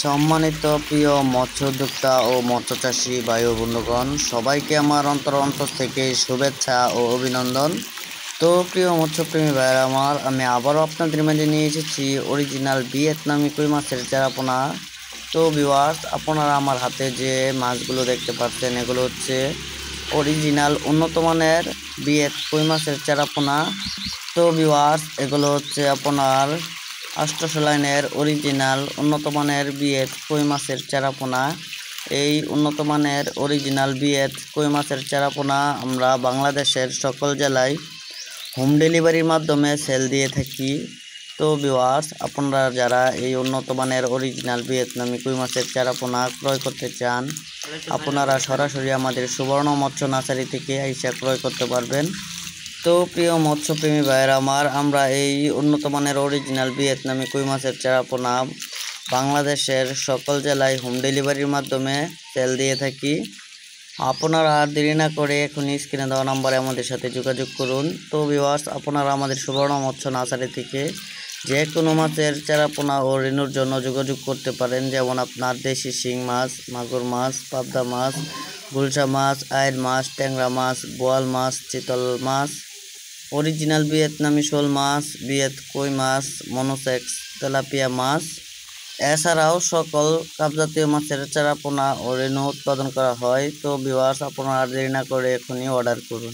সম্মানিত প্রিয় মৎস্য উদ্যোক্তা ও মৎস্য চাষী ভাই ও বন্ধুগণ, সবাইকে আমার অন্তর থেকে শুভেচ্ছা ও অভিনন্দন। তো প্রিয় মৎস্যপ্রেমী ভাইয়েরা আমার, আমি আবারও আপনাদের মাঝে নিয়ে এসেছি অরিজিনাল ভিয়েতনামি কই মাছের চারাপোনা। তো ভিউয়ার্স, আপনারা আমার হাতে যে মাছগুলো দেখতে পাচ্ছেন, এগুলো হচ্ছে অরিজিনাল উন্নত মানের কই মাছের চারাপোনা। তো ভিউয়ার্স, এগুলো হচ্ছে আপনার 800 লাইনের অরিজিনাল উন্নত মানের কই মাছের চারাপোনা। এই উন্নত মানের অরিজিনাল কই মাছের চারাপোনা আমরা বাংলাদেশের সকল জেলায় হোম ডেলিভারির মাধ্যমে সেল দিয়ে থাকি। তো ভিউয়ার্স, আপনারা যারা এই উন্নত মানের অরিজিনাল ভিয়েতনামি কই মাছের চারাপোনা ক্রয় করতে চান, আপনারা সরাসরি আমাদের সুবর্ণ মৎস্য নার্সারি থেকে আইসা ক্রয় করতে পারবেন। তো প্রিয় মৎস্যপ্রেমী ভাইয়েরা আমার, আমরা এই উন্নত মানের অরিজিনাল ভিয়েতনামি কই মাছের চারাপোনা বাংলাদেশের সকল জেলায় হোম ডেলিভারির মাধ্যমে সেল দিয়ে থাকি। আপনারা আর দেরি না করে এখন স্ক্রিনে দেওয়া নম্বরে আমাদের সাথে যোগাযোগ করুন। তো ভিউয়ার্স, আপনারা আমাদের সুবর্ণ মৎস্য নার্সারি থেকে যে কোনো মাছের চারাপোনা ও রেণুর জন্য যোগাযোগ করতে পারেন। যেমন আপনার দেশি শিং মাছ, মাগুর মাছ, পাবদা মাছ, গুলশা মাছ, আইড় মাছ, ট্যাংরা মাছ, বোয়াল মাছ, চিতল মাছ, অরিজিনাল ভিয়েতনামি শোল মাছ, কই মাছ, মনোসেক্স, তেলাপিয়া মাছ, এছাড়াও সকল কাপজাতীয় মাছের চারাপোনা ও রেণু উৎপাদন করা হয়। তো ভিউয়ার্স, আপনারা দেরি না করে এখনই অর্ডার করুন।